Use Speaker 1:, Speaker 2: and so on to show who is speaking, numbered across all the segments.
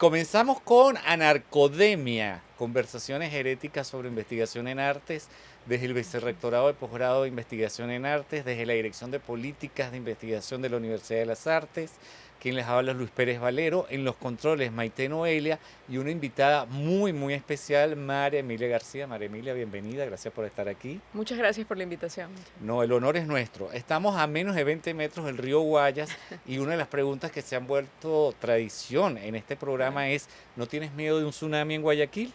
Speaker 1: comenzamos con Anarcodemia, conversaciones heréticas sobre investigación en artes, desde el Vicerrectorado de Posgrado de Investigación en Artes, desde la Dirección de Políticas de Investigación de la Universidad de las Artes. Quien les habla es Luis Pérez Valero, en los controles Maite Noelia y una invitada muy especial, María Emilia García. María Emilia, bienvenida, gracias por estar aquí.
Speaker 2: Muchas gracias por la invitación.
Speaker 1: No, el honor es nuestro. Estamos a menos de 20 metros del río Guayas y una de las preguntas que se han vuelto tradición en este
Speaker 2: Claro.
Speaker 1: programa es, ¿no tienes miedo de un tsunami en Guayaquil?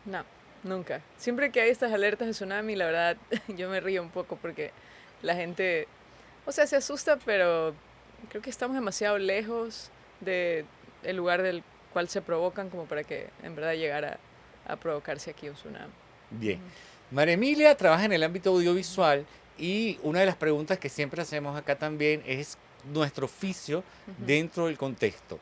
Speaker 2: No, nunca. Siempre que hay estas alertas de tsunami, la verdad, yo me río un poco porque la gente, o sea, se asusta, pero creo que estamos demasiado lejos del lugar del cual se provocan como para que en verdad llegara a provocarse aquí un tsunami.
Speaker 1: Bien.
Speaker 2: Ujú.
Speaker 1: María Emilia trabaja en el ámbito audiovisual y una de las preguntas que siempre hacemos acá también es nuestro oficio
Speaker 2: Ujú.
Speaker 1: dentro del contexto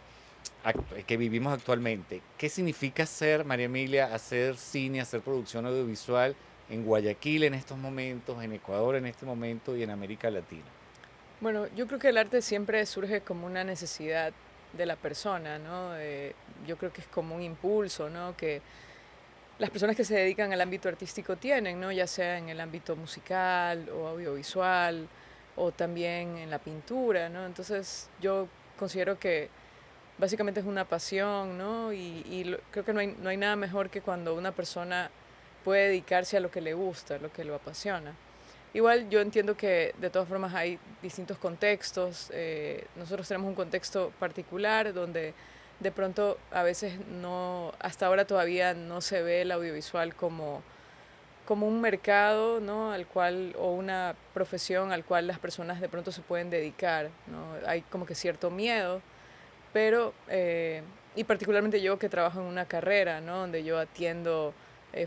Speaker 1: que vivimos actualmente. ¿Qué significa ser, María Emilia, hacer cine, hacer producción audiovisual en Guayaquil en estos momentos, en Ecuador en este momento y en América Latina?
Speaker 2: Bueno, yo creo que el arte siempre surge como una necesidad de la persona, ¿no? Yo creo que es como un impulso, ¿no? Que las personas que se dedican al ámbito artístico tienen, ¿no? Ya sea en el ámbito musical o audiovisual o también en la pintura, ¿no? Entonces yo considero que básicamente es una pasión, ¿no? Creo que no hay nada mejor que cuando una persona puede dedicarse a lo que le gusta, a lo que lo apasiona. Igual yo entiendo que de todas formas hay distintos contextos. Nosotros tenemos un contexto particular donde de pronto a veces no, hasta ahora todavía no se ve el audiovisual como un mercado, ¿no? Al cual, o una profesión al cual las personas de pronto se pueden dedicar, ¿no? Hay como que cierto miedo, pero, y particularmente yo que trabajo en una carrera, ¿no? Donde yo atiendo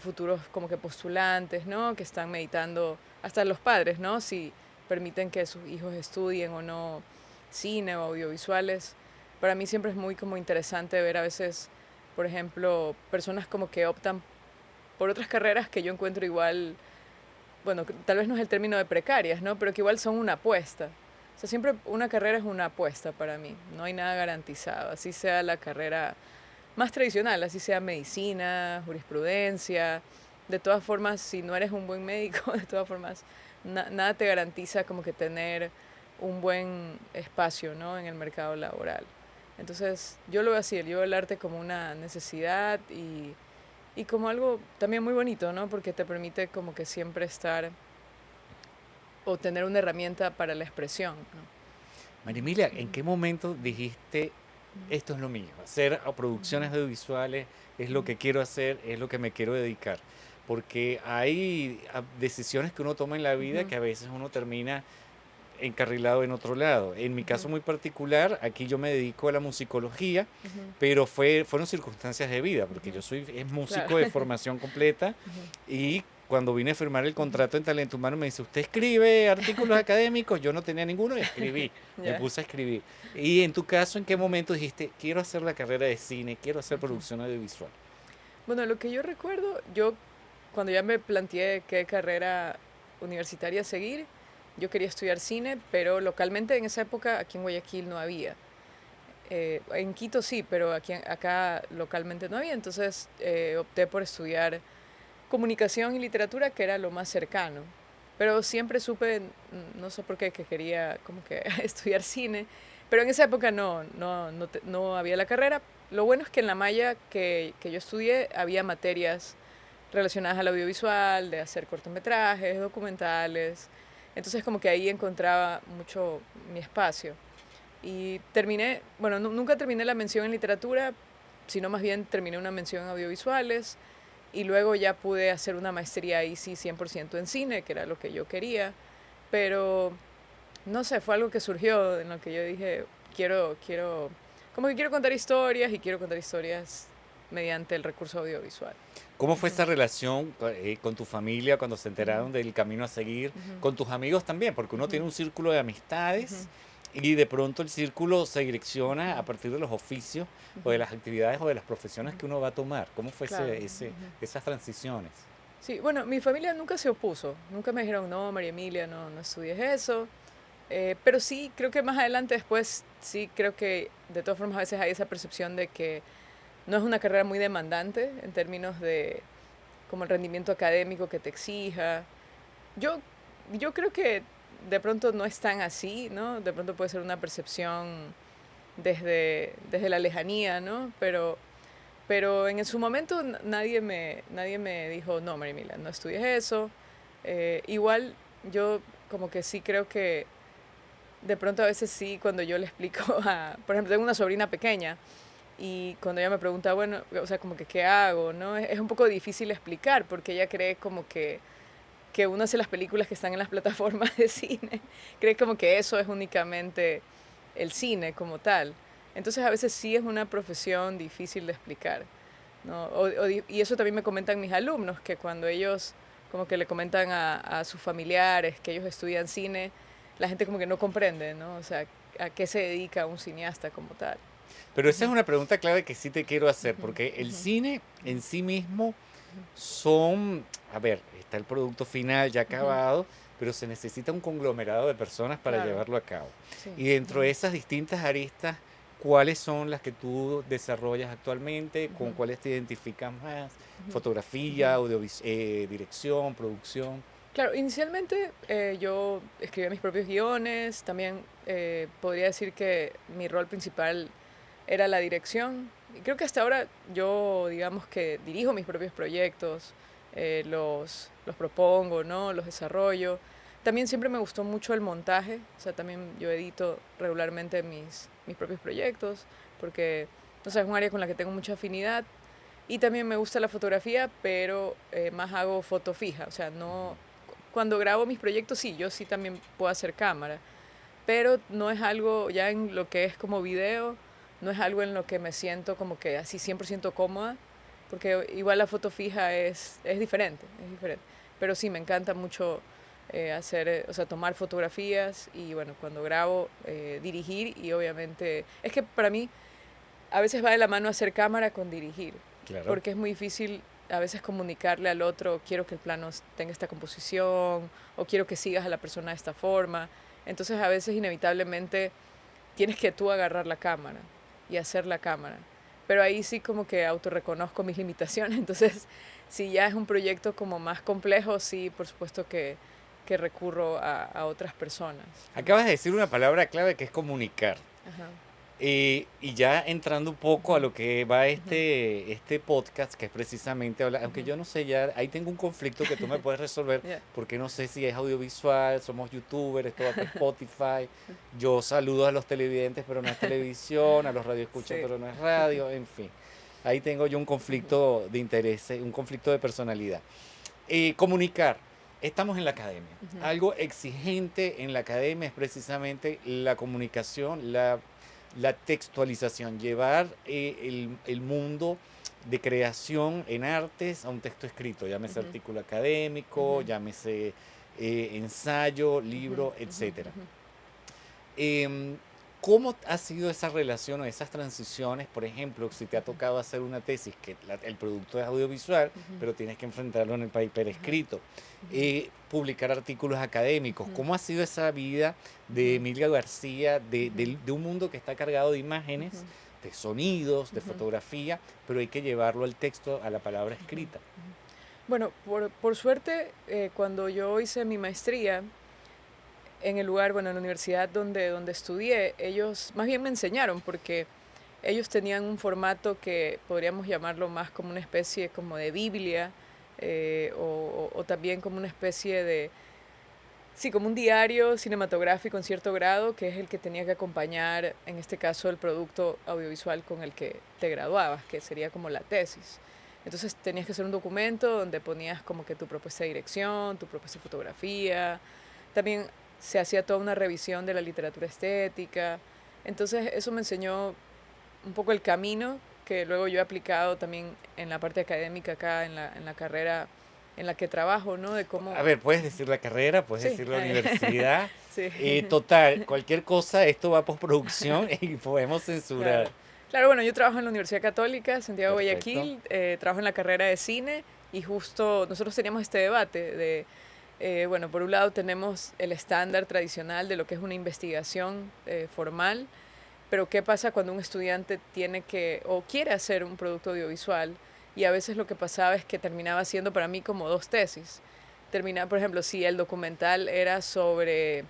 Speaker 2: futuros como que postulantes, ¿no? Que están meditando, hasta los padres, ¿no? Si permiten que sus hijos estudien o no cine o audiovisuales. Para mí siempre es muy como interesante ver a veces, por ejemplo, personas como que optan por otras carreras que yo encuentro igual, bueno, tal vez no es el término de precarias, ¿no? Pero que igual son una apuesta. O sea, siempre una carrera es una apuesta para mí. No hay nada garantizado. Así sea la carrera más tradicional, así sea medicina, jurisprudencia. De todas formas, si no eres un buen médico, de todas formas, nada te garantiza como que tener un buen espacio, ¿no? En el mercado laboral. Entonces, yo lo veo así, yo veo el arte como una necesidad y como algo también muy bonito, ¿no? Porque te permite como que siempre estar o tener una herramienta para la expresión, ¿no?
Speaker 1: María Emilia, ¿en
Speaker 2: Ujú,
Speaker 1: qué momento dijiste
Speaker 2: ujú,
Speaker 1: esto es lo mío? Hacer producciones
Speaker 2: ujú,
Speaker 1: audiovisuales es lo
Speaker 2: ujú,
Speaker 1: que quiero hacer, es lo que me quiero dedicar. Porque hay decisiones que uno toma en la vida
Speaker 2: ujú,
Speaker 1: que a veces uno termina encarrilado en otro lado. En mi caso
Speaker 2: ujú,
Speaker 1: muy particular, aquí yo me dedico a la musicología,
Speaker 2: ujú,
Speaker 1: pero fueron circunstancias de vida, porque
Speaker 2: ujú.
Speaker 1: yo soy es
Speaker 2: Claro.
Speaker 1: músico de formación completa
Speaker 2: Ujú,
Speaker 1: y cuando vine a firmar el
Speaker 2: ujú.
Speaker 1: contrato en Talento Humano me dice, ¿usted escribe artículos académicos? Yo no tenía ninguno y escribí, me
Speaker 2: Ya.
Speaker 1: puse a escribir. Y en tu caso, ¿en qué
Speaker 2: Ujú,
Speaker 1: momento dijiste, quiero hacer la carrera de cine, quiero hacer
Speaker 2: ujú.
Speaker 1: producción audiovisual?
Speaker 2: Bueno, lo que yo recuerdo, yo cuando ya me planteé qué carrera universitaria seguir, yo quería estudiar cine, pero localmente en esa época aquí en Guayaquil no había. En Quito sí, pero acá localmente no había, entonces opté por estudiar comunicación y literatura, que era lo más cercano. Pero siempre supe, no sé por qué, que quería como que estudiar cine, pero en esa época no había la carrera. Lo bueno es que en la malla que yo estudié había materias relacionadas al audiovisual, de hacer cortometrajes, documentales. Entonces como que ahí encontraba mucho mi espacio. Y terminé, bueno, nunca terminé la mención en literatura, sino más bien terminé una mención en audiovisuales y luego ya pude hacer una maestría ahí sí 100% en cine, que era lo que yo quería, pero no sé, fue algo que surgió en lo que yo dije, como que quiero contar historias y quiero contar historias mediante el recurso audiovisual.
Speaker 1: ¿Cómo fue
Speaker 2: Ujú,
Speaker 1: esa relación con tu familia cuando se
Speaker 2: ujú,
Speaker 1: enteraron del camino a seguir?
Speaker 2: ujú,
Speaker 1: Con tus amigos también, porque uno tiene
Speaker 2: ujú,
Speaker 1: un círculo de amistades
Speaker 2: ujú,
Speaker 1: y de pronto el círculo se direcciona a
Speaker 2: ujú,
Speaker 1: partir de los oficios o de
Speaker 2: ujú,
Speaker 1: las actividades o de las profesiones
Speaker 2: ujú.
Speaker 1: que uno va a tomar. ¿Cómo fue
Speaker 2: Claro. Ujú.
Speaker 1: esas transiciones?
Speaker 2: Sí, bueno, mi familia nunca se opuso, nunca me dijeron, no, María Emilia, no estudies eso. Pero sí, creo que más adelante después, sí, creo que de todas formas a veces hay esa percepción de que no es una carrera muy demandante en términos de como el rendimiento académico que te exija. Yo, yo creo que de pronto no es tan así, ¿no? De pronto puede ser una percepción desde la lejanía, ¿no? Pero en su momento nadie me dijo, no, Marimila, no estudies eso. Igual yo como que sí creo que de pronto a veces sí, cuando yo le explico por ejemplo, tengo una sobrina pequeña y cuando ella me pregunta, bueno, o sea, como que qué hago, ¿no? Es un poco difícil explicar porque ella cree como que uno hace las películas que están en las plataformas de cine, cree como que eso es únicamente el cine como tal. Entonces a veces sí es una profesión difícil de explicar, ¿no? Y eso también me comentan mis alumnos, que cuando ellos como que le comentan a sus familiares que ellos estudian cine, la gente como que no comprende, ¿no? O sea, a qué se dedica un cineasta como tal.
Speaker 1: Pero esa es una pregunta clave que sí te quiero hacer,
Speaker 2: Ujú,
Speaker 1: porque el
Speaker 2: ujú,
Speaker 1: cine en sí mismo
Speaker 2: ujú,
Speaker 1: son, a ver, está el producto final ya
Speaker 2: ujú.
Speaker 1: acabado, pero se necesita un conglomerado de personas para
Speaker 2: Claro,
Speaker 1: llevarlo a cabo.
Speaker 2: sí.
Speaker 1: Y dentro de
Speaker 2: Ujú,
Speaker 1: esas distintas aristas, ¿cuáles son las que tú desarrollas actualmente? ¿Con
Speaker 2: ujú,
Speaker 1: cuáles te identificas más?
Speaker 2: ujú,
Speaker 1: Fotografía,
Speaker 2: ujú.
Speaker 1: dirección, producción.
Speaker 2: Claro, inicialmente yo escribía mis propios guiones, también podría decir que mi rol principal era la dirección. Y creo que hasta ahora yo, digamos que dirijo mis propios proyectos, los propongo, ¿no? Los desarrollo. También siempre me gustó mucho el montaje, o sea, también yo edito regularmente mis propios proyectos, porque, no sé, es un área con la que tengo mucha afinidad. Y también me gusta la fotografía, pero más hago foto fija, o sea, no, cuando grabo mis proyectos, sí, yo sí también puedo hacer cámara, pero no es algo, ya en lo que es como video, no es algo en lo que me siento como que así 100% cómoda, porque igual la foto fija es diferente, es diferente. Pero sí, me encanta mucho hacer, o sea, tomar fotografías y bueno, cuando grabo, dirigir y obviamente, es que para mí a veces va de la mano hacer cámara con dirigir,
Speaker 1: Claro.
Speaker 2: porque es muy difícil a veces comunicarle al otro, quiero que el plano tenga esta composición, o quiero que sigas a la persona de esta forma. Entonces a veces inevitablemente tienes que tú agarrar la cámara y hacer la cámara. Pero ahí sí como que autorreconozco mis limitaciones. Entonces, si ya es un proyecto como más complejo, sí, por supuesto que recurro a otras personas, ¿no?
Speaker 1: Acabas de decir una palabra clave que es comunicar.
Speaker 2: Ajá.
Speaker 1: Y ya entrando un poco a
Speaker 2: Ujú,
Speaker 1: lo que va
Speaker 2: ujú,
Speaker 1: este podcast, que es precisamente hablar, aunque
Speaker 2: ujú.
Speaker 1: yo no sé, ya ahí tengo un conflicto que tú me puedes resolver,
Speaker 2: Ya.
Speaker 1: porque no sé si es audiovisual, somos youtubers, esto va para Spotify, yo saludo a los televidentes, pero no es televisión, a los radioescuchas,
Speaker 2: Sí.
Speaker 1: pero no es radio, en fin. Ahí tengo yo un
Speaker 2: Ujú,
Speaker 1: conflicto de interés, un conflicto de personalidad. Comunicar. Estamos en la academia.
Speaker 2: ujú,
Speaker 1: Algo exigente en la academia es precisamente la comunicación, la textualización, llevar el mundo de creación en artes a un texto escrito, llámese
Speaker 2: ujú,
Speaker 1: artículo académico,
Speaker 2: ujú,
Speaker 1: llámese ensayo,
Speaker 2: ujú,
Speaker 1: libro,
Speaker 2: ujú,
Speaker 1: etcétera.
Speaker 2: ujú.
Speaker 1: Em, ¿Cómo ha sido esa relación o esas transiciones? Por ejemplo, si te ha tocado hacer una tesis que el producto es audiovisual,
Speaker 2: Ujú,
Speaker 1: pero tienes que enfrentarlo en el paper
Speaker 2: ajá,
Speaker 1: escrito,
Speaker 2: ujú,
Speaker 1: publicar artículos académicos.
Speaker 2: ujú,
Speaker 1: ¿Cómo ha sido esa vida de
Speaker 2: ujú,
Speaker 1: Emilia García,
Speaker 2: ujú,
Speaker 1: de un mundo que está cargado de imágenes,
Speaker 2: ujú,
Speaker 1: de sonidos, de
Speaker 2: ujú,
Speaker 1: fotografía, pero hay que llevarlo al texto, a la palabra
Speaker 2: ujú,
Speaker 1: escrita?
Speaker 2: ujú. Bueno, por suerte, cuando yo hice mi maestría en el lugar, bueno, en la universidad donde estudié, ellos más bien me enseñaron porque ellos tenían un formato que podríamos llamarlo más como una especie como de Biblia, o también como una especie de, sí, como un diario cinematográfico en cierto grado, que es el que tenía que acompañar, en este caso, el producto audiovisual con el que te graduabas, que sería como la tesis. Entonces tenías que hacer un documento donde ponías como que tu propuesta de dirección, tu propuesta de fotografía. También se hacía toda una revisión de la literatura estética. Entonces eso me enseñó un poco el camino que luego yo he aplicado también en la parte académica acá, en la carrera en la que trabajo, ¿no? De
Speaker 1: A
Speaker 2: cómo...
Speaker 1: ver, puedes decir la carrera, puedes
Speaker 2: Sí,
Speaker 1: decir la universidad.
Speaker 2: sí,
Speaker 1: Total, cualquier cosa, esto va a postproducción y podemos censurar.
Speaker 2: claro. Claro, bueno, yo trabajo en la Universidad Católica, Santiago
Speaker 1: Perfecto.
Speaker 2: Guayaquil, trabajo en la carrera de cine y justo nosotros teníamos este debate de, bueno, por un lado tenemos el estándar tradicional de lo que es una investigación formal, Pero ¿qué pasa cuando un estudiante tiene que o quiere hacer un producto audiovisual? Y a veces lo que pasaba es que terminaba siendo para mí como dos tesis. Terminaba, por ejemplo, si el documental era sobre,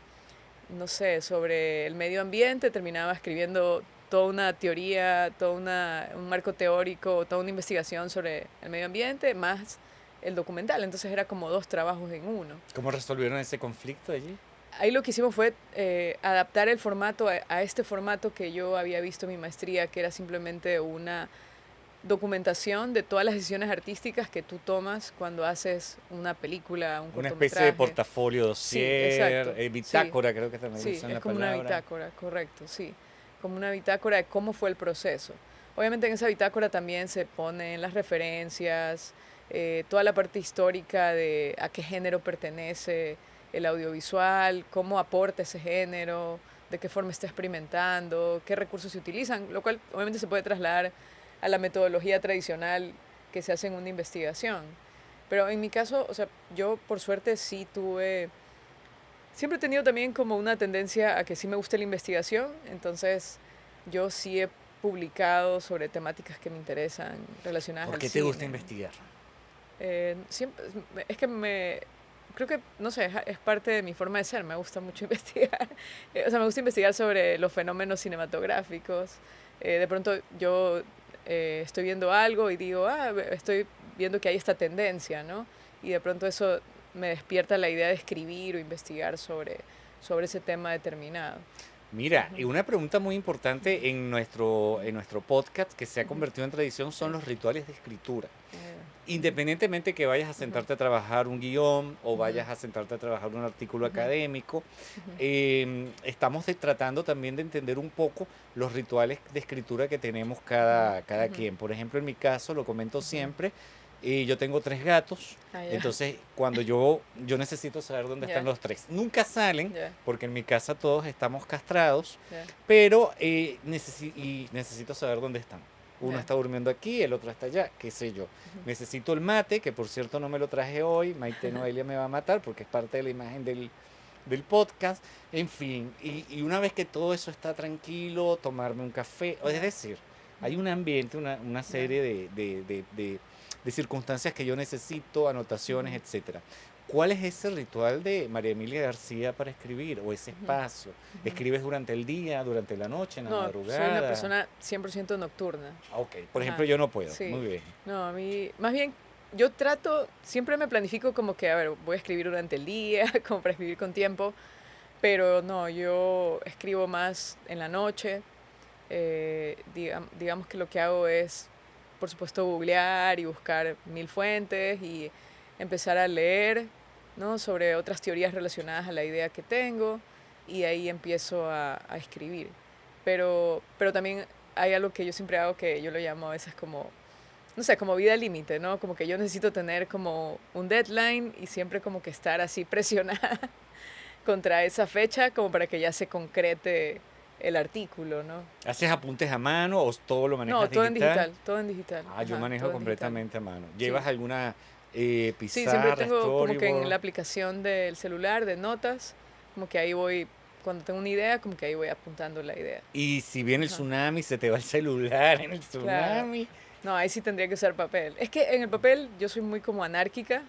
Speaker 2: no sé, sobre el medio ambiente, terminaba escribiendo toda una teoría, un marco teórico, toda una investigación sobre el medio ambiente, más el documental. Entonces era como dos trabajos en uno.
Speaker 1: ¿Cómo resolvieron ese conflicto allí?
Speaker 2: Ahí lo que hicimos fue adaptar el formato a este formato que yo había visto en mi maestría, que era simplemente una documentación de todas las decisiones artísticas que tú tomas cuando haces una película, un
Speaker 1: Una especie de
Speaker 2: cortometraje.
Speaker 1: portafolio,
Speaker 2: Sí,
Speaker 1: dossier,
Speaker 2: exacto. Sí,
Speaker 1: bitácora, creo que también
Speaker 2: sí,
Speaker 1: usan
Speaker 2: es
Speaker 1: la
Speaker 2: como una
Speaker 1: palabra.
Speaker 2: bitácora, correcto, sí. Como una bitácora de cómo fue el proceso. Obviamente en esa bitácora también se ponen las referencias, toda la parte histórica de a qué género pertenece el audiovisual, cómo aporta ese género, de qué forma está experimentando, qué recursos se utilizan, lo cual obviamente se puede trasladar a la metodología tradicional que se hace en una investigación. Pero en mi caso, o sea, yo por suerte sí tuve, siempre he tenido también como una tendencia a que sí me guste la investigación, entonces yo sí he publicado sobre temáticas que me interesan relacionadas
Speaker 1: ¿Por
Speaker 2: al
Speaker 1: qué te gusta
Speaker 2: cine.
Speaker 1: investigar?
Speaker 2: Siempre, es que creo que, no sé, es parte de mi forma de ser, me gusta mucho investigar. O sea, me gusta investigar sobre los fenómenos cinematográficos. De pronto yo estoy viendo algo y digo, estoy viendo que hay esta tendencia, ¿no? Y de pronto eso me despierta la idea de escribir o investigar sobre ese tema determinado.
Speaker 1: Mira,
Speaker 2: Ujú,
Speaker 1: y una pregunta muy importante en nuestro podcast que se ha
Speaker 2: ujú,
Speaker 1: convertido en tradición
Speaker 2: sí.
Speaker 1: son los rituales de escritura.
Speaker 2: Ujú,
Speaker 1: Independientemente que vayas a
Speaker 2: ujú,
Speaker 1: sentarte a trabajar un guión o
Speaker 2: ujú,
Speaker 1: vayas a sentarte a trabajar un artículo
Speaker 2: ujú,
Speaker 1: académico,
Speaker 2: ujú,
Speaker 1: estamos tratando también de entender un poco los rituales de escritura que tenemos
Speaker 2: ujú,
Speaker 1: cada
Speaker 2: ujú,
Speaker 1: quien. Por ejemplo, en mi caso, lo comento
Speaker 2: ujú.
Speaker 1: siempre, yo tengo 3 gatos,
Speaker 2: Ah, ya,
Speaker 1: entonces cuando yo necesito saber dónde están
Speaker 2: ya,
Speaker 1: los 3. Nunca salen,
Speaker 2: ya,
Speaker 1: porque en mi casa todos estamos castrados,
Speaker 2: ya,
Speaker 1: pero necesito saber dónde están. Uno
Speaker 2: ya.
Speaker 1: está durmiendo aquí, el otro está allá, qué sé yo.
Speaker 2: Ujú.
Speaker 1: Necesito el mate, que por cierto no me lo traje hoy. Maite Noelia me va a matar porque es parte de la imagen del podcast. En fin, y una vez que todo eso está tranquilo, tomarme un café. Es
Speaker 2: Ya,
Speaker 1: decir, hay
Speaker 2: ya,
Speaker 1: un ambiente, una
Speaker 2: ya.
Speaker 1: serie de circunstancias que yo necesito, anotaciones,
Speaker 2: Ujú,
Speaker 1: etcétera. ¿Cuál es ese ritual de María Emilia García para escribir o ese
Speaker 2: ujú,
Speaker 1: espacio?
Speaker 2: ujú.
Speaker 1: ¿Escribes durante el día, durante la noche, en la
Speaker 2: No, soy una
Speaker 1: madrugada?
Speaker 2: persona 100% nocturna.
Speaker 1: Ah, ok, por ejemplo,
Speaker 2: Ajá,
Speaker 1: yo no puedo.
Speaker 2: sí.
Speaker 1: Muy bien.
Speaker 2: No, a mí, más bien, yo trato, siempre me planifico como que, a ver, voy a escribir durante el día, como para escribir con tiempo, pero no, yo escribo más en la noche. Digamos que lo que hago es, por supuesto, googlear y buscar mil fuentes y empezar a leer, ¿no? Sobre otras teorías relacionadas a la idea que tengo y ahí empiezo a escribir. Pero también hay algo que yo siempre hago que yo lo llamo a veces como, no sé, como vida límite, ¿no? Como que yo necesito tener como un deadline y siempre como que estar así presionada contra esa fecha como para que ya se concrete el artículo, ¿no?
Speaker 1: ¿Haces apuntes a mano o todo lo
Speaker 2: No,
Speaker 1: manejas digital?
Speaker 2: todo en digital,
Speaker 1: Ah, yo
Speaker 2: ajá,
Speaker 1: manejo
Speaker 2: todo en digital.
Speaker 1: completamente a mano.
Speaker 2: Sí,
Speaker 1: ¿Llevas alguna
Speaker 2: sí, siempre
Speaker 1: pizarra,
Speaker 2: tengo como que en
Speaker 1: storyboard?
Speaker 2: la aplicación del celular de notas, como que ahí voy, cuando tengo una idea, como que ahí voy apuntando la idea.
Speaker 1: Y si viene el
Speaker 2: Ajá,
Speaker 1: tsunami, se te va el celular en el
Speaker 2: claro.
Speaker 1: tsunami.
Speaker 2: No, ahí sí tendría que usar papel. Es que en el papel yo soy muy como anárquica,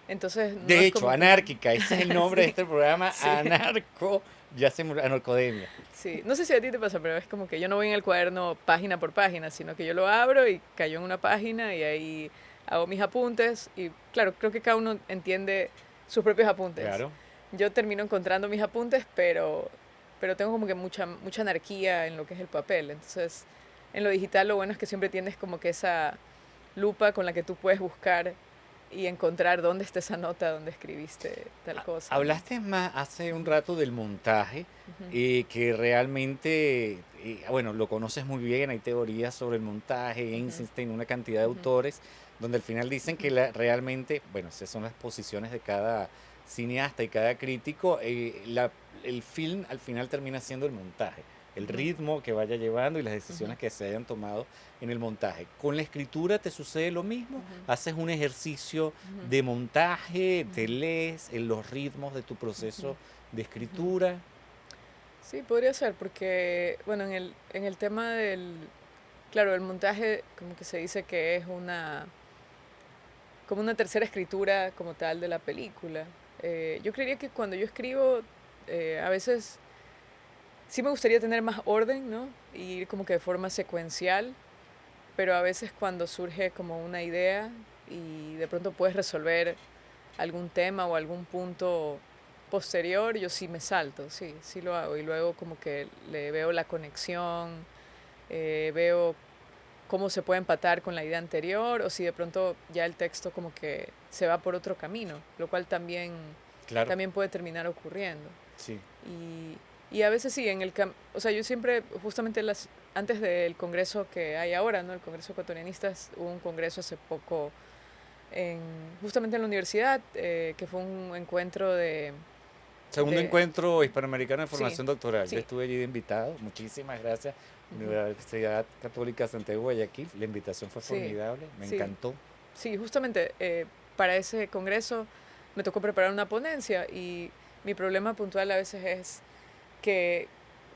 Speaker 2: entonces no
Speaker 1: De
Speaker 2: es
Speaker 1: hecho,
Speaker 2: como que...
Speaker 1: anárquica, ese es el nombre de
Speaker 2: Sí,
Speaker 1: este programa,
Speaker 2: sí.
Speaker 1: anarco, ya se anarcodemia.
Speaker 2: Sí, no sé si a ti te pasa, pero es como que yo no voy en el cuaderno página por página, sino que yo lo abro y cayó en una página y ahí hago mis apuntes y claro, creo que cada uno entiende sus propios apuntes.
Speaker 1: Claro.
Speaker 2: Yo termino encontrando mis apuntes, pero tengo como que mucha anarquía en lo que es el papel. Entonces, en lo digital lo bueno es que siempre tienes como que esa lupa con la que tú puedes buscar y encontrar dónde está esa nota donde escribiste tal cosa, ¿no?
Speaker 1: Hablaste más hace un
Speaker 2: Ujú,
Speaker 1: rato del montaje,
Speaker 2: ujú,
Speaker 1: que realmente, bueno, lo conoces muy bien, hay teorías sobre el montaje,
Speaker 2: ujú,
Speaker 1: Einstein, una cantidad de
Speaker 2: ujú,
Speaker 1: autores, donde al final dicen que
Speaker 2: ujú,
Speaker 1: realmente, bueno, esas son las posiciones de cada cineasta y cada crítico, el film al final termina siendo el montaje, el
Speaker 2: ujú,
Speaker 1: ritmo que vaya llevando y las
Speaker 2: ujú,
Speaker 1: decisiones que se hayan tomado en el montaje. ¿Con la escritura te sucede lo mismo?
Speaker 2: ujú,
Speaker 1: ¿Haces un ejercicio
Speaker 2: ujú.
Speaker 1: de montaje, te
Speaker 2: Ujú,
Speaker 1: lees en los ritmos de tu
Speaker 2: ujú,
Speaker 1: proceso de
Speaker 2: ujú.
Speaker 1: escritura?
Speaker 2: Sí, podría ser, porque, bueno, en el tema claro, el montaje como que se dice que es como una tercera escritura como tal de la película. Yo creería que cuando yo escribo, a veces sí me gustaría tener más orden, ¿no? Y ir como que de forma secuencial, pero a veces cuando surge como una idea y de pronto puedes resolver algún tema o algún punto posterior, yo sí me salto, sí, sí lo hago. Y luego como que le veo la conexión, veo cómo se puede empatar con la idea anterior o si de pronto ya el texto como que se va por otro camino, lo cual
Speaker 1: Claro,
Speaker 2: también puede terminar ocurriendo.
Speaker 1: sí.
Speaker 2: Y, y a veces sí, o sea, yo siempre, justamente antes del congreso que hay ahora, ¿no? El Congreso Ecuatorianistas, hubo un congreso hace poco en, justamente en la universidad, que fue un encuentro
Speaker 1: Segundo
Speaker 2: de,
Speaker 1: encuentro hispanoamericano de
Speaker 2: sí,
Speaker 1: formación doctoral. Yo
Speaker 2: sí,
Speaker 1: estuve allí de invitado. Muchísimas gracias.
Speaker 2: ujú,
Speaker 1: Universidad Católica Santiago de Guayaquil. La invitación fue
Speaker 2: sí,
Speaker 1: formidable. Me
Speaker 2: sí,
Speaker 1: encantó.
Speaker 2: sí, justamente para ese congreso me tocó preparar una ponencia y mi problema puntual a veces es que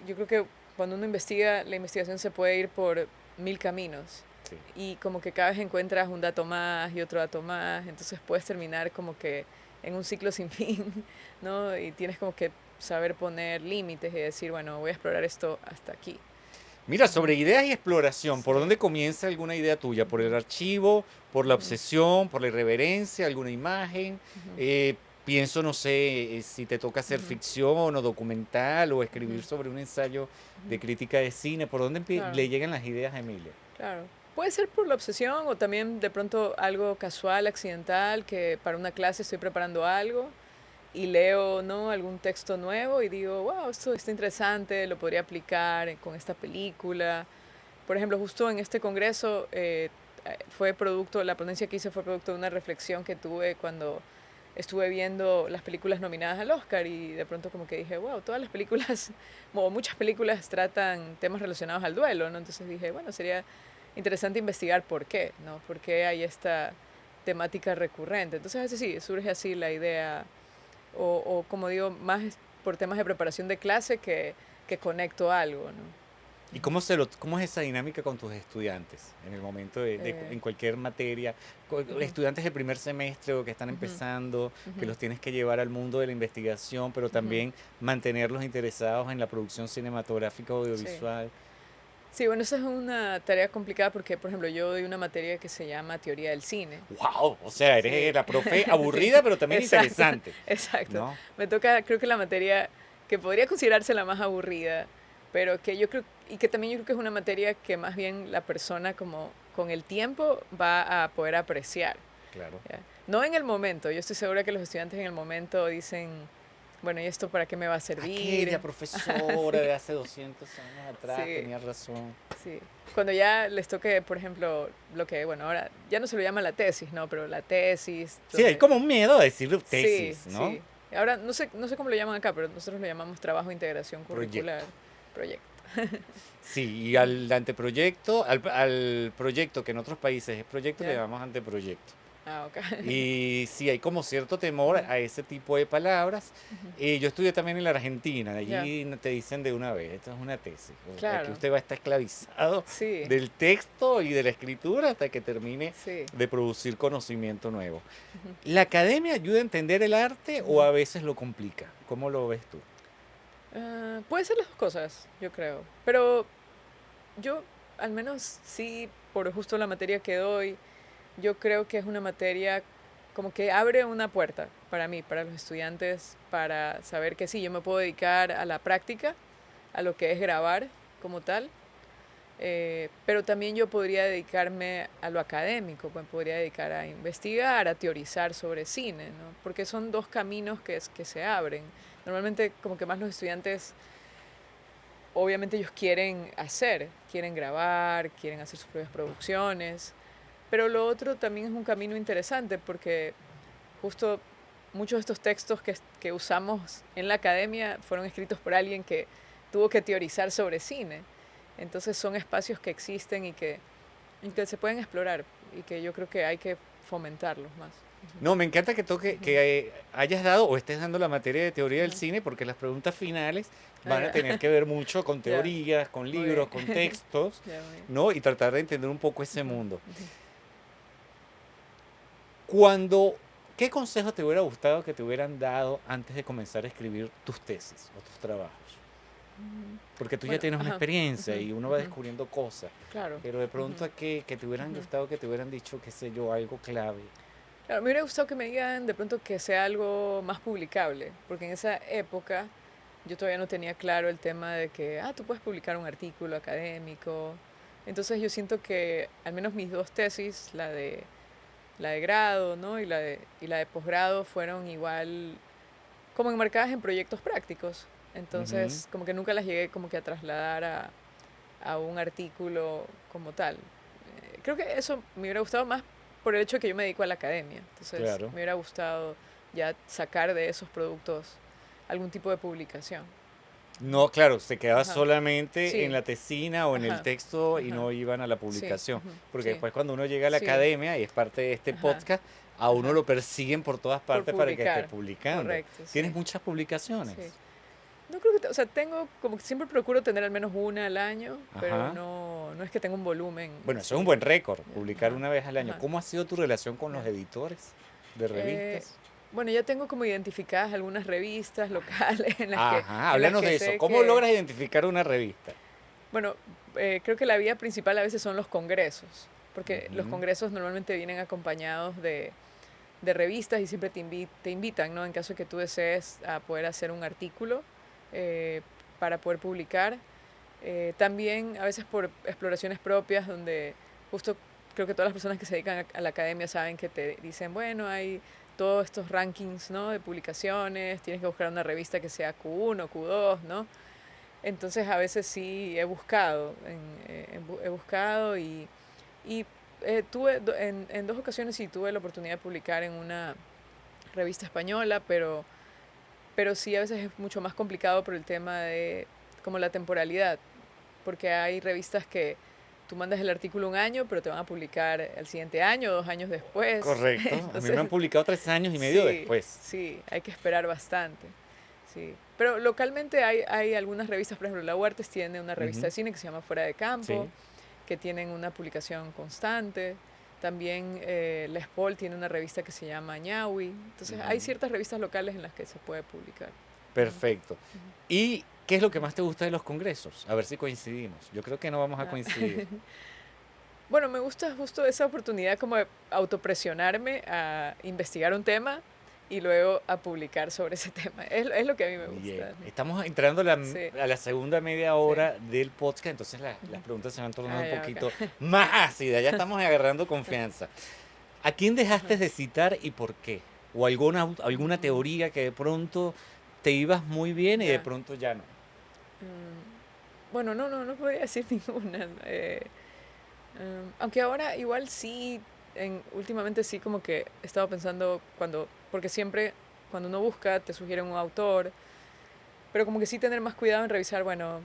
Speaker 2: yo creo que cuando uno investiga, la investigación se puede ir por mil caminos
Speaker 1: Sí.
Speaker 2: y como que cada vez encuentras un dato más y otro dato más, entonces puedes terminar como que en un ciclo sin fin, ¿no? Y tienes como que saber poner límites y decir, bueno, voy a explorar esto hasta aquí.
Speaker 1: Mira,
Speaker 2: Ujú.
Speaker 1: sobre ideas y exploración, ¿por
Speaker 2: Sí.
Speaker 1: dónde comienza alguna idea tuya? ¿Por el
Speaker 2: Ujú,
Speaker 1: archivo? ¿Por la
Speaker 2: ujú,
Speaker 1: obsesión? ¿Por la irreverencia? ¿Alguna imagen?
Speaker 2: ujú,
Speaker 1: Pienso, no sé, si te toca hacer
Speaker 2: ujú,
Speaker 1: ficción o documental o escribir
Speaker 2: ujú,
Speaker 1: sobre un ensayo de
Speaker 2: ujú.
Speaker 1: crítica de cine. ¿Por dónde
Speaker 2: Claro.
Speaker 1: le llegan las ideas a Emilia?
Speaker 2: Claro. Puede ser por la obsesión o también de pronto algo casual, accidental, que para una clase estoy preparando algo y leo, ¿no? Algún texto nuevo y digo, wow, esto está interesante, lo podría aplicar con esta película. Por ejemplo, justo en este congreso la ponencia que hice fue producto de una reflexión que tuve cuando estuve viendo las películas nominadas al Oscar y de pronto como que dije, wow, todas las películas, o muchas películas tratan temas relacionados al duelo, ¿no? Entonces dije, bueno, sería interesante investigar por qué, ¿no? ¿Por qué hay esta temática recurrente? Entonces a veces sí, surge así la idea, o como digo, por temas de preparación de clase que conecto algo, ¿no?
Speaker 1: ¿Y
Speaker 2: Ujú.
Speaker 1: cómo es esa dinámica con tus estudiantes en el momento
Speaker 2: Eh,
Speaker 1: en cualquier materia?
Speaker 2: ujú,
Speaker 1: Estudiantes de primer semestre o que están
Speaker 2: ujú,
Speaker 1: empezando, que
Speaker 2: ujú,
Speaker 1: los tienes que llevar al mundo de la investigación, pero
Speaker 2: ujú.
Speaker 1: también mantenerlos interesados en la producción cinematográfica o
Speaker 2: Sí.
Speaker 1: audiovisual.
Speaker 2: Sí, bueno, esa es una tarea complicada porque, por ejemplo, yo doy una materia que se llama teoría del cine.
Speaker 1: ¡Wow! O sea, eres
Speaker 2: Sí,
Speaker 1: la profe
Speaker 2: sí,
Speaker 1: aburrida, pero también
Speaker 2: exacto,
Speaker 1: interesante,
Speaker 2: exacto.
Speaker 1: ¿no?
Speaker 2: Me toca, creo que la materia que podría considerarse la más aburrida, pero que yo creo, y que también yo creo que es una materia que más bien la persona como con el tiempo va a poder apreciar.
Speaker 1: Claro.
Speaker 2: ¿Ya? No en el momento, yo estoy segura que los estudiantes en el momento dicen, bueno, ¿y esto para qué me va a
Speaker 1: Aquella
Speaker 2: servir?
Speaker 1: profesora
Speaker 2: Sí,
Speaker 1: de hace 200 años atrás
Speaker 2: sí.
Speaker 1: tenía razón.
Speaker 2: Sí, cuando ya les toque, por ejemplo, lo que, bueno, ahora ya no se lo llama la tesis, ¿no? Pero la tesis,
Speaker 1: Sí, hay
Speaker 2: donde...
Speaker 1: como un miedo a decir
Speaker 2: Sí,
Speaker 1: tesis, ¿no?
Speaker 2: sí. Ahora no sé cómo lo llaman acá, pero nosotros lo llamamos trabajo de integración
Speaker 1: Proyecto.
Speaker 2: curricular, proyecto.
Speaker 1: Sí, y al anteproyecto, al proyecto que en otros países es proyecto, le
Speaker 2: ¿Ya?
Speaker 1: llamamos anteproyecto.
Speaker 2: Ah, ok.
Speaker 1: Y sí, hay como cierto temor
Speaker 2: Ujú,
Speaker 1: a ese tipo de palabras.
Speaker 2: ujú.
Speaker 1: Yo estudié también en la Argentina,
Speaker 2: Ya,
Speaker 1: allí te dicen de una vez, esto es una tesis. Aquí
Speaker 2: claro.
Speaker 1: usted va a estar esclavizado
Speaker 2: Sí,
Speaker 1: del texto y de la escritura hasta que termine
Speaker 2: sí.
Speaker 1: de producir conocimiento nuevo.
Speaker 2: Ujú,
Speaker 1: ¿La academia ayuda a entender el arte o
Speaker 2: ujú.
Speaker 1: a veces lo complica? ¿Cómo lo ves tú?
Speaker 2: Puede ser las dos cosas, yo creo. Pero yo, al menos sí, por justo la materia que doy, yo creo que es una materia como que abre una puerta para mí, para los estudiantes, para saber que sí, yo me puedo dedicar a la práctica, a lo que es grabar como tal, pero también yo podría dedicarme a lo académico, me podría dedicar a investigar, a teorizar sobre cine, ¿no? Porque son dos caminos que se abren. Normalmente como que más los estudiantes, obviamente ellos quieren grabar, quieren hacer sus propias producciones, pero lo otro también es un camino interesante porque justo muchos de estos textos que usamos en la academia fueron escritos por alguien que tuvo que teorizar sobre cine. Entonces son espacios que existen y que se pueden explorar y que yo creo que hay que fomentarlos más.
Speaker 1: No, me encanta que hayas dado o estés dando la materia de teoría del
Speaker 2: Ujú.
Speaker 1: cine porque las preguntas finales
Speaker 2: Ah,
Speaker 1: van a
Speaker 2: ya.
Speaker 1: tener que ver mucho con
Speaker 2: Ya,
Speaker 1: teorías, con
Speaker 2: muy
Speaker 1: libros,
Speaker 2: bien.
Speaker 1: con textos,
Speaker 2: Ya, muy bien.
Speaker 1: ¿no? Y tratar de entender un poco ese
Speaker 2: Ujú,
Speaker 1: mundo.
Speaker 2: ujú.
Speaker 1: Cuando, ¿qué consejo te hubiera gustado que te hubieran dado antes de comenzar a escribir tus tesis o tus trabajos?
Speaker 2: Mm,
Speaker 1: Porque tú ya
Speaker 2: Bueno,
Speaker 1: tienes una
Speaker 2: ajá.
Speaker 1: experiencia
Speaker 2: Ujú,
Speaker 1: y uno va
Speaker 2: ujú.
Speaker 1: descubriendo cosas,
Speaker 2: Claro.
Speaker 1: pero de pronto
Speaker 2: Ujú,
Speaker 1: a que te hubieran
Speaker 2: ujú.
Speaker 1: gustado que te hubieran dicho, qué sé yo, algo clave.
Speaker 2: Claro, me hubiera gustado que me digan de pronto que sea algo más publicable, porque en esa época yo todavía no tenía claro el tema de que, tú puedes publicar un artículo académico. Entonces yo siento que al menos mis dos tesis, la de grado, ¿no? Y la de posgrado fueron igual como enmarcadas en proyectos prácticos.
Speaker 1: Ujú.
Speaker 2: Entonces, como que nunca las llegué como que a trasladar a un artículo como tal. Creo que eso me hubiera gustado más por el hecho de que yo me dedico a la academia. Entonces,
Speaker 1: Claro.
Speaker 2: me hubiera gustado ya sacar de esos productos algún tipo de publicación.
Speaker 1: No, claro, se quedaba
Speaker 2: Ajá.
Speaker 1: solamente en
Speaker 2: Sí.
Speaker 1: la tesina o en el
Speaker 2: Ajá.
Speaker 1: texto y
Speaker 2: Ajá.
Speaker 1: no iban a la
Speaker 2: Sí.
Speaker 1: publicación.
Speaker 2: Ujú.
Speaker 1: Porque
Speaker 2: Sí.
Speaker 1: después cuando uno llega a la
Speaker 2: Sí.
Speaker 1: academia y es parte de este
Speaker 2: Ajá.
Speaker 1: podcast, a uno
Speaker 2: Ajá.
Speaker 1: lo persiguen por todas
Speaker 2: Por
Speaker 1: partes para que estés
Speaker 2: publicar.
Speaker 1: publicando.
Speaker 2: Correcto,
Speaker 1: ¿Tienes
Speaker 2: sí.
Speaker 1: muchas publicaciones?
Speaker 2: Sí. No creo que, o sea, tengo, como que siempre procuro tener al menos una al año, pero
Speaker 1: Ajá.
Speaker 2: no es que tenga un volumen
Speaker 1: Bueno, eso es un
Speaker 2: así.
Speaker 1: buen récord,
Speaker 2: Ya,
Speaker 1: publicar
Speaker 2: ajá,
Speaker 1: una vez al año.
Speaker 2: ajá,
Speaker 1: ¿Cómo ha sido tu relación con los
Speaker 2: ya.
Speaker 1: editores de
Speaker 2: Eh,
Speaker 1: revistas?
Speaker 2: bueno, ya tengo como identificadas algunas revistas locales en las que,
Speaker 1: Ajá,
Speaker 2: en las
Speaker 1: háblanos
Speaker 2: que
Speaker 1: de eso.
Speaker 2: sé
Speaker 1: ¿Cómo
Speaker 2: que,
Speaker 1: logras identificar una revista?
Speaker 2: bueno, creo que la vía principal a veces son los congresos, porque los
Speaker 1: Ujú.
Speaker 2: congresos normalmente vienen acompañados de revistas y siempre te invitan, ¿no? En caso de que tú desees a poder hacer un artículo eh, para poder publicar. También a veces por exploraciones propias, donde justo creo que todas las personas que se dedican a la academia saben que te dicen, bueno, hay todos estos rankings, ¿no? De publicaciones, tienes que buscar una revista que sea Q1, Q2, ¿no? Entonces a veces sí he buscado, he buscado y en dos ocasiones sí tuve la oportunidad de publicar en una revista española, pero sí a veces es mucho más complicado por el tema de como la temporalidad, porque hay revistas que tú mandas el artículo un año, pero te van a publicar el siguiente año, 2 años después.
Speaker 1: Correcto. A mí me han
Speaker 2: Entonces,
Speaker 1: publicado 3 años y medio
Speaker 2: sí,
Speaker 1: después.
Speaker 2: sí, hay que esperar bastante. Sí. Pero localmente hay algunas revistas, por ejemplo, La Huertes tiene una revista
Speaker 1: Ujú.
Speaker 2: de cine que se llama Fuera de Campo,
Speaker 1: Sí.
Speaker 2: que tienen una publicación constante. También La Espol tiene una revista que se llama Ñahui. Entonces hay
Speaker 1: Ujú.
Speaker 2: ciertas revistas locales en las que se puede publicar. Ujú,
Speaker 1: Perfecto.
Speaker 2: ujú.
Speaker 1: ¿Y qué es lo que más te gusta de los congresos? A ver si coincidimos. Yo creo que no vamos a
Speaker 2: Ah,
Speaker 1: coincidir.
Speaker 2: Bueno, me gusta justo esa oportunidad como de autopresionarme a investigar un tema y luego a publicar sobre ese tema. Es lo que a mí me
Speaker 1: Bien,
Speaker 2: gusta.
Speaker 1: estamos entrando a la,
Speaker 2: Sí,
Speaker 1: a la segunda media
Speaker 2: sí.
Speaker 1: hora del podcast, entonces las
Speaker 2: Ujú.
Speaker 1: preguntas se van tornando
Speaker 2: Ah,
Speaker 1: un
Speaker 2: ya, ok.
Speaker 1: poquito más ácidas, ya estamos agarrando confianza. ¿A quién dejaste
Speaker 2: Ajá.
Speaker 1: de citar y por qué? ¿O alguna
Speaker 2: Mm,
Speaker 1: teoría que de pronto te ibas muy bien y de
Speaker 2: ya.
Speaker 1: pronto ya no?
Speaker 2: Bueno, no podría decir ninguna. Aunque ahora igual sí, últimamente sí como que he estado pensando porque siempre cuando uno busca te sugieren un autor, pero como que sí tener más cuidado en revisar, bueno,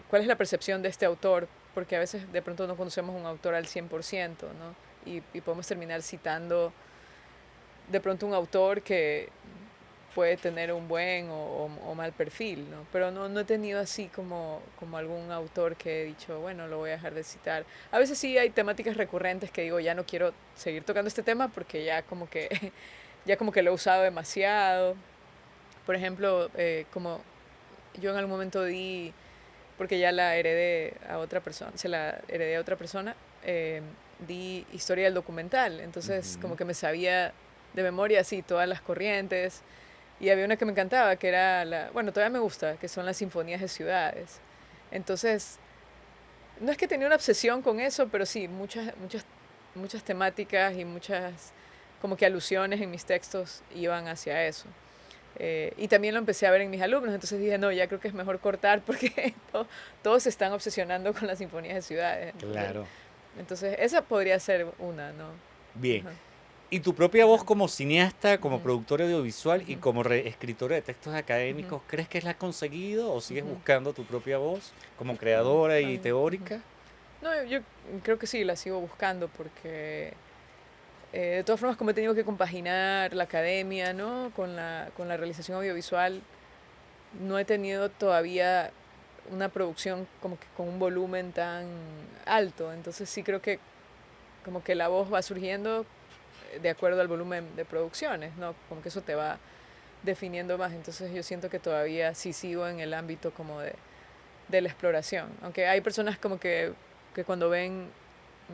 Speaker 2: cuál es la percepción de este autor, porque a veces de pronto no conocemos un autor al 100%, ¿no? Y podemos terminar citando de pronto un autor que puede tener un buen o mal perfil, ¿no? Pero no he tenido así como algún autor que he dicho, bueno, lo voy a dejar de citar. A veces sí hay temáticas recurrentes que digo, ya no quiero seguir tocando este tema porque ya como que, ya como que lo he usado demasiado. Por ejemplo, como yo en algún momento porque ya la heredé a otra persona, se la heredé a otra persona, di historia del documental. Entonces como
Speaker 1: Ujú.
Speaker 2: que me sabía de memoria así todas las corrientes y había una que me encantaba, que era bueno, todavía me gusta, que son las sinfonías de ciudades. Entonces, no es que tenía una obsesión con eso, pero sí, muchas temáticas y muchas como que alusiones en mis textos iban hacia eso. Y también lo empecé a ver en mis alumnos, entonces dije, no, ya creo que es mejor cortar porque todos se están obsesionando con las sinfonías de ciudades. Entonces,
Speaker 1: Claro.
Speaker 2: entonces esa podría ser una, ¿no?
Speaker 1: Bien.
Speaker 2: Ajá,
Speaker 1: ¿Y tu propia voz
Speaker 2: ajá,
Speaker 1: como cineasta, como
Speaker 2: ujú,
Speaker 1: productora audiovisual y
Speaker 2: ujú,
Speaker 1: como escritora de textos
Speaker 2: ujú,
Speaker 1: académicos, crees que la has conseguido o sigues
Speaker 2: ujú.
Speaker 1: buscando tu propia voz como
Speaker 2: Mm,
Speaker 1: creadora y
Speaker 2: ujú.
Speaker 1: teórica?
Speaker 2: No, yo creo que sí, la sigo buscando porque De todas formas, como he tenido que compaginar la academia, ¿no? Con la realización audiovisual, no he tenido todavía una producción como que con un volumen tan alto. Entonces sí creo que como que la voz va surgiendo de acuerdo al volumen de producciones, ¿no? Como que eso te va definiendo más. Entonces yo siento que todavía sí sigo en el ámbito como de la exploración. Aunque hay personas como que cuando ven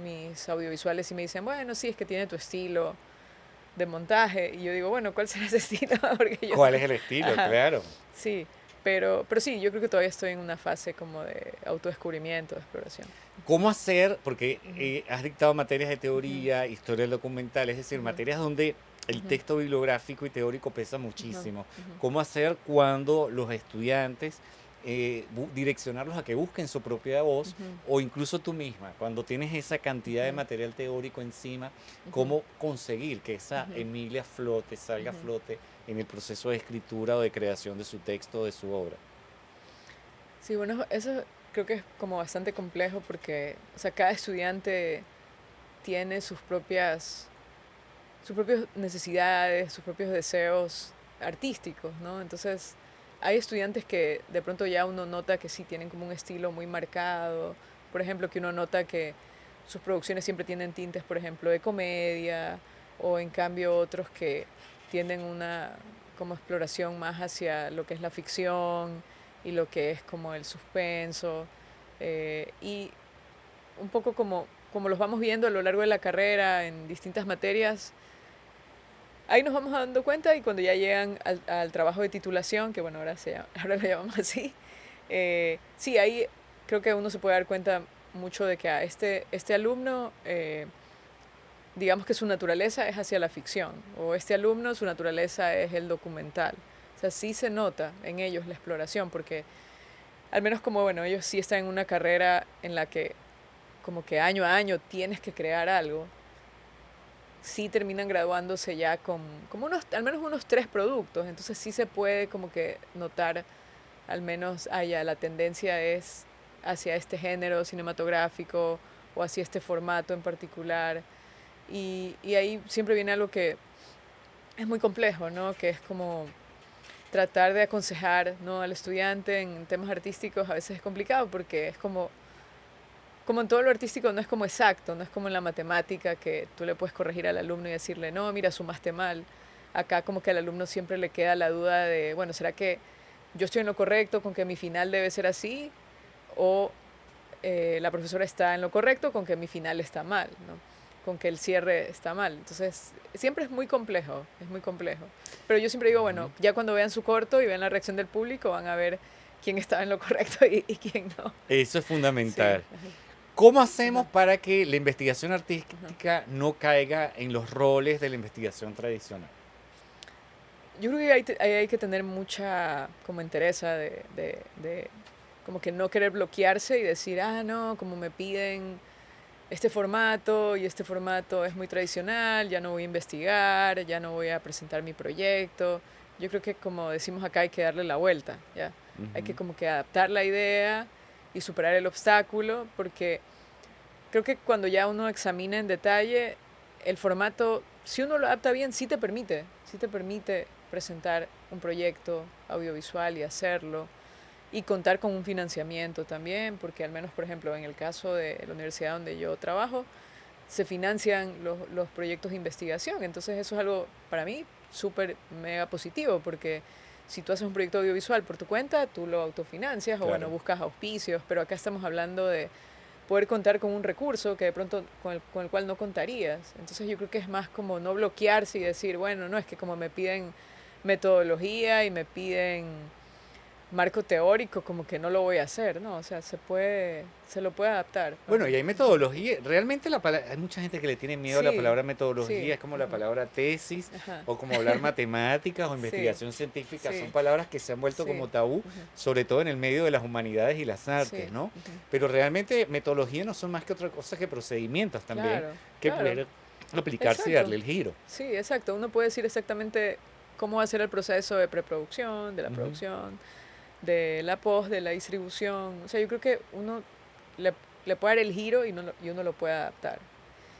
Speaker 2: mis audiovisuales y me dicen, bueno, sí, es que tiene tu estilo de montaje. Y yo digo, bueno, ¿cuál será ese estilo? Porque yo
Speaker 1: ¿Cuál
Speaker 2: no...
Speaker 1: es el estilo?
Speaker 2: Ajá,
Speaker 1: Claro.
Speaker 2: sí. Pero sí, yo creo que todavía estoy en una fase como de autodescubrimiento, de exploración.
Speaker 1: ¿Cómo hacer? Porque
Speaker 2: Ujú,
Speaker 1: has dictado materias de
Speaker 2: ujú,
Speaker 1: teoría, historia del documental, es decir,
Speaker 2: ujú,
Speaker 1: materias donde el
Speaker 2: ujú,
Speaker 1: texto bibliográfico y teórico pesa
Speaker 2: ujú,
Speaker 1: muchísimo.
Speaker 2: ujú,
Speaker 1: ¿Cómo hacer cuando los estudiantes, direccionarlos a que busquen su propia voz
Speaker 2: ujú,
Speaker 1: o incluso tú misma, cuando tienes esa cantidad de
Speaker 2: ujú,
Speaker 1: material teórico encima,
Speaker 2: ujú,
Speaker 1: cómo conseguir que esa
Speaker 2: ujú,
Speaker 1: Emilia flote, salga a
Speaker 2: ujú.
Speaker 1: flote en el proceso de escritura o de creación de su texto o de su obra?
Speaker 2: Sí, bueno, eso creo que es como bastante complejo porque, o sea, cada estudiante tiene sus propias necesidades, sus propios deseos artísticos, ¿no? Entonces, hay estudiantes que de pronto ya uno nota que sí tienen como un estilo muy marcado, por ejemplo, que uno nota que sus producciones siempre tienen tintes, por ejemplo, de comedia, o en cambio otros que tienden una como exploración más hacia lo que es la ficción y lo que es como el suspenso, y un poco como los vamos viendo a lo largo de la carrera en distintas materias, ahí nos vamos dando cuenta y cuando ya llegan al trabajo de titulación, que bueno, ahora lo llamamos así, sí, ahí creo que uno se puede dar cuenta mucho de que este alumno, digamos que su naturaleza es hacia la ficción, o este alumno su naturaleza es el documental. O sea, sí se nota en ellos la exploración, porque al menos como, bueno, ellos sí están en una carrera en la que como que año a año tienes que crear algo, sí terminan graduándose ya con como al menos unos 3 productos. Entonces sí se puede como que notar, al menos allá, la tendencia es hacia este género cinematográfico o hacia este formato en particular. Y ahí siempre viene algo que es muy complejo, ¿no? Que es como tratar de aconsejar, ¿no?, al estudiante en temas artísticos. A veces es complicado porque es como en todo lo artístico no es como exacto, no es como en la matemática que tú le puedes corregir al alumno y decirle, no, mira, sumaste mal. Acá como que al alumno siempre le queda la duda de, bueno, ¿será que yo estoy en lo correcto con que mi final debe ser así? ¿O la profesora está en lo correcto con que mi final está mal, ¿no? Con que el cierre está mal? Entonces, siempre es muy complejo, es muy complejo. Pero yo siempre digo, bueno,
Speaker 1: Ujú.
Speaker 2: ya cuando vean su corto y vean la reacción del público, van a ver quién estaba en lo correcto y quién no.
Speaker 1: Eso es
Speaker 2: Sí,
Speaker 1: fundamental.
Speaker 2: ajá,
Speaker 1: ¿Cómo hacemos
Speaker 2: ajá,
Speaker 1: para que la investigación
Speaker 2: ajá.
Speaker 1: artística no caiga en los roles de la investigación tradicional?
Speaker 2: Yo creo que ahí hay que tener mucha como entereza de como que no querer bloquearse y decir, ah, no, como me piden este formato y este formato es muy tradicional, ya no voy a investigar, ya no voy a presentar mi proyecto. Yo creo que como decimos acá hay que darle la vuelta, ¿ya? Hay que
Speaker 1: Ujú.
Speaker 2: como que adaptar la idea y superar el obstáculo, porque creo que cuando ya uno examina en detalle el formato, si uno lo adapta bien, sí te permite presentar un proyecto audiovisual y hacerlo y contar con un financiamiento también, porque al menos, por ejemplo, en el caso de la universidad donde yo trabajo, se financian los proyectos de investigación. Entonces eso es algo para mí súper mega positivo, porque si tú haces un proyecto audiovisual por tu cuenta, tú lo autofinancias o bueno,
Speaker 1: Claro.
Speaker 2: buscas auspicios, pero acá estamos hablando de poder contar con un recurso que de pronto con el cual no contarías. Entonces yo creo que es más como no bloquearse y decir, bueno, no, es que como me piden metodología y me piden marco teórico, como que no lo voy a hacer, ¿no? O sea, se lo puede adaptar.
Speaker 1: Bueno,
Speaker 2: Ajá.
Speaker 1: y hay metodología. Realmente hay mucha gente que le tiene miedo a la
Speaker 2: Sí,
Speaker 1: palabra metodología,
Speaker 2: sí,
Speaker 1: es como la
Speaker 2: ujú,
Speaker 1: palabra tesis
Speaker 2: ajá,
Speaker 1: o como hablar matemáticas o
Speaker 2: sí,
Speaker 1: investigación científica. Son
Speaker 2: sí,
Speaker 1: palabras que se han vuelto
Speaker 2: sí,
Speaker 1: como tabú,
Speaker 2: ujú,
Speaker 1: sobre todo en el medio de las humanidades y las artes,
Speaker 2: sí,
Speaker 1: ¿no?
Speaker 2: ujú,
Speaker 1: Pero realmente metodología no son más que otra cosa que procedimientos también,
Speaker 2: claro,
Speaker 1: que
Speaker 2: claro,
Speaker 1: pueden aplicarse y
Speaker 2: exacto,
Speaker 1: darle el giro.
Speaker 2: sí, exacto. Uno puede decir exactamente cómo va a ser el proceso de preproducción, de la
Speaker 1: Ujú.
Speaker 2: producción, de la post, de la distribución. O sea, yo creo que uno le, le puede dar el giro y uno lo puede adaptar.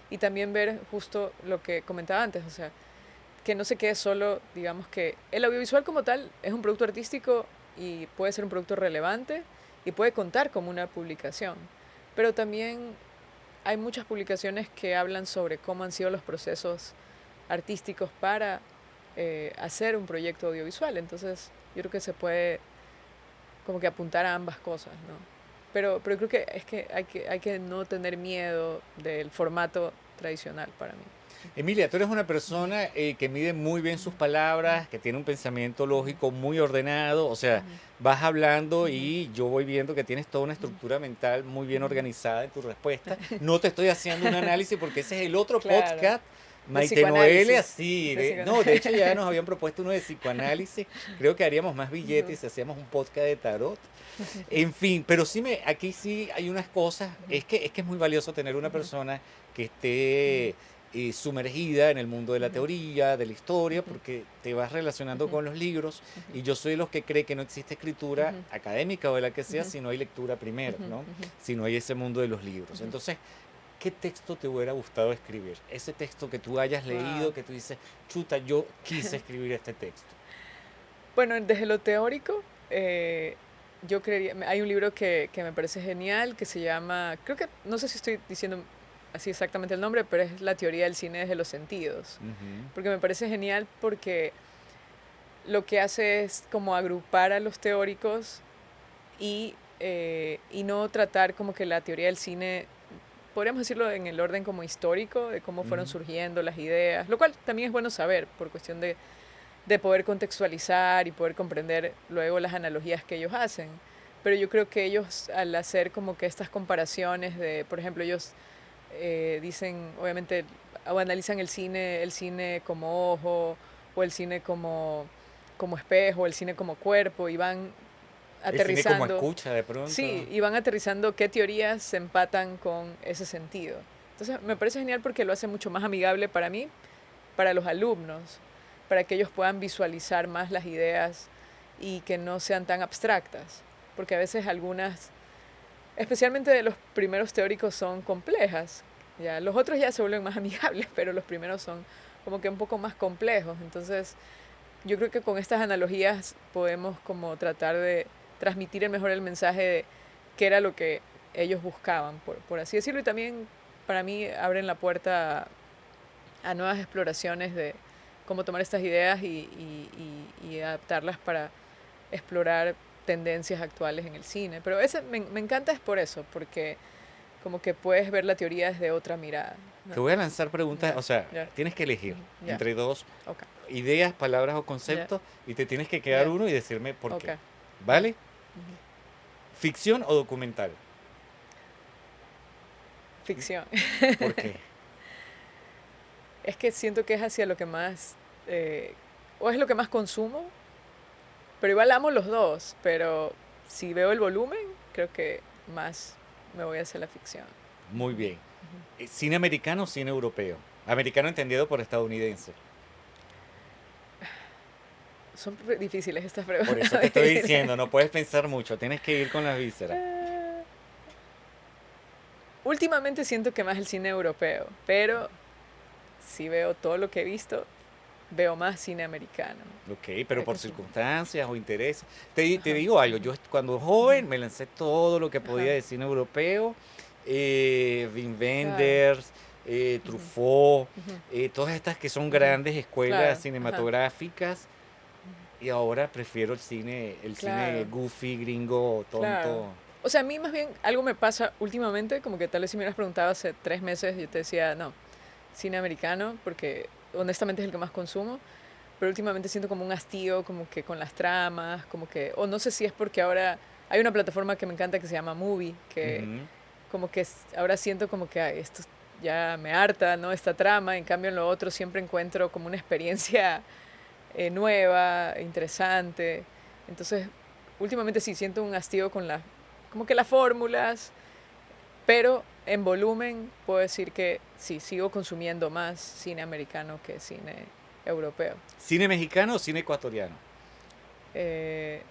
Speaker 2: y también ver justo lo que comentaba antes, o sea, que no se quede solo, digamos que el audiovisual como tal es un producto artístico y puede ser un producto relevante y puede contar como una publicación, pero también hay muchas publicaciones que hablan sobre cómo han sido los procesos artísticos para hacer un proyecto audiovisual, entonces yo creo que se puede como que apuntar a ambas cosas, ¿no? Pero creo que es que hay que no tener miedo del formato tradicional para mí.
Speaker 1: Emilia, tú eres una persona que mide muy bien sus palabras, que tiene un pensamiento lógico muy ordenado, o sea,
Speaker 2: Ujú,
Speaker 1: vas hablando y yo voy viendo que tienes toda una
Speaker 2: ujú,
Speaker 1: estructura mental muy bien
Speaker 2: ujú.
Speaker 1: organizada en tu respuesta. No te estoy haciendo un análisis porque ese es el otro
Speaker 2: Claro,
Speaker 1: podcast.
Speaker 2: de
Speaker 1: Maite Noelle,
Speaker 2: psicoanálisis.
Speaker 1: así,
Speaker 2: De
Speaker 1: no, de hecho ya
Speaker 2: psicoanálisis.
Speaker 1: nos habían propuesto uno de psicoanálisis, creo que haríamos más
Speaker 2: Ujú,
Speaker 1: billetes si hacíamos un podcast de tarot. En fin, pero aquí sí hay unas cosas,
Speaker 2: ujú,
Speaker 1: es que es muy valioso tener una
Speaker 2: ujú,
Speaker 1: persona que
Speaker 2: ujú,
Speaker 1: esté sumergida en el mundo de la
Speaker 2: ujú,
Speaker 1: teoría, de la historia,
Speaker 2: ujú,
Speaker 1: porque te vas relacionando
Speaker 2: ujú,
Speaker 1: con los libros
Speaker 2: ujú,
Speaker 1: y yo soy de los que cree que no existe escritura
Speaker 2: ujú,
Speaker 1: académica o de la que sea
Speaker 2: ujú,
Speaker 1: si no hay lectura primero,
Speaker 2: ujú,
Speaker 1: ¿no?
Speaker 2: ujú,
Speaker 1: Si no hay ese mundo de los libros.
Speaker 2: ujú.
Speaker 1: Entonces, ¿qué texto te hubiera gustado escribir? Ese texto que tú hayas
Speaker 2: Wow.
Speaker 1: leído, que tú dices, chuta, yo quise escribir este texto.
Speaker 2: Bueno, desde lo teórico, yo creería, hay un libro que me parece genial, que se llama, creo que, no sé si estoy diciendo así exactamente el nombre, pero es La teoría del cine desde los sentidos,
Speaker 1: Ujú,
Speaker 2: porque me parece genial porque lo que hace es como agrupar a los teóricos y no tratar como que la teoría del cine, podríamos decirlo en el orden como histórico, de cómo fueron
Speaker 1: ujú.
Speaker 2: surgiendo las ideas, lo cual también es bueno saber por cuestión de poder contextualizar y poder comprender luego las analogías que ellos hacen. Pero yo creo que ellos al hacer como que estas comparaciones de, por ejemplo, ellos dicen, obviamente, o analizan el cine como ojo, o el cine como espejo, o el cine como cuerpo, y van
Speaker 1: El cine como
Speaker 2: aterrizando,
Speaker 1: escucha de pronto.
Speaker 2: sí, y van aterrizando qué teorías se empatan con ese sentido. Entonces, me parece genial porque lo hace mucho más amigable para mí, para los alumnos, para que ellos puedan visualizar más las ideas y que no sean tan abstractas, porque a veces algunas, especialmente de los primeros teóricos, son complejas. Ya, los otros ya se vuelven más amigables, pero los primeros son como que un poco más complejos. Entonces, yo creo que con estas analogías podemos como tratar de transmitir mejor el mensaje de qué era lo que ellos buscaban, por así decirlo. Y también para mí abren la puerta a nuevas exploraciones de cómo tomar estas ideas y adaptarlas para explorar tendencias actuales en el cine. Pero ese me encanta es por eso, porque como que puedes ver la teoría desde otra mirada,
Speaker 1: Te
Speaker 2: ¿no?
Speaker 1: voy a lanzar preguntas,
Speaker 2: Ya,
Speaker 1: o sea,
Speaker 2: ya,
Speaker 1: tienes que elegir
Speaker 2: ujú, ya,
Speaker 1: entre dos
Speaker 2: ok,
Speaker 1: ideas, palabras o
Speaker 2: ya,
Speaker 1: conceptos y te tienes que quedar
Speaker 2: ya,
Speaker 1: uno y decirme por
Speaker 2: ok,
Speaker 1: qué.
Speaker 2: ya.
Speaker 1: ¿Vale?
Speaker 2: Ujú.
Speaker 1: ¿Ficción o documental?
Speaker 2: Ficción.
Speaker 1: ¿Por qué?
Speaker 2: Es que siento que es hacia lo que más, o es lo que más consumo, pero igual amo los dos, pero si veo el volumen, creo que más me voy hacia la ficción.
Speaker 1: Muy
Speaker 2: Ujú,
Speaker 1: bien.
Speaker 2: ujú.
Speaker 1: ¿Cine americano o cine europeo? Americano entendido por estadounidense.
Speaker 2: Son difíciles estas
Speaker 1: Por
Speaker 2: preguntas.
Speaker 1: eso te estoy diciendo, no puedes pensar mucho, tienes que ir con las vísceras.
Speaker 2: Eh, Últimamente siento que más el cine europeo, pero si veo todo lo que he visto, veo más cine americano.
Speaker 1: Ok, pero por
Speaker 2: Consumo.
Speaker 1: circunstancias o intereses. Te
Speaker 2: Ajá,
Speaker 1: digo algo,
Speaker 2: ujú,
Speaker 1: yo cuando
Speaker 2: ujú,
Speaker 1: joven me lancé todo lo que podía
Speaker 2: ajá,
Speaker 1: de cine europeo, Wim
Speaker 2: claro.
Speaker 1: Wenders,
Speaker 2: Ujú,
Speaker 1: Truffaut,
Speaker 2: ujú,
Speaker 1: todas estas que son
Speaker 2: ujú,
Speaker 1: grandes escuelas
Speaker 2: claro, ajá,
Speaker 1: cinematográficas
Speaker 2: ujú,
Speaker 1: y ahora prefiero el cine
Speaker 2: claro.
Speaker 1: goofy, gringo,
Speaker 2: Claro.
Speaker 1: tonto.
Speaker 2: O sea, a mí más bien algo me pasa últimamente, como que tal vez si me hubieras preguntado hace 3 meses, yo te decía, no, cine americano, porque honestamente es el que más consumo, pero últimamente siento como un hastío, como que con las tramas, como que, o no sé si es porque ahora hay una plataforma que me encanta que se llama Movie, que
Speaker 1: Ujú.
Speaker 2: como que ahora siento como que "Ay, esto ya me harta, ¿no? Esta trama, en cambio en lo otro siempre encuentro como una experiencia nueva, interesante. Entonces, últimamente sí siento un hastío con como que las fórmulas, pero en volumen puedo decir que sí, sigo consumiendo más cine americano que cine europeo.
Speaker 1: ¿Cine mexicano o cine ecuatoriano?
Speaker 2: Eh,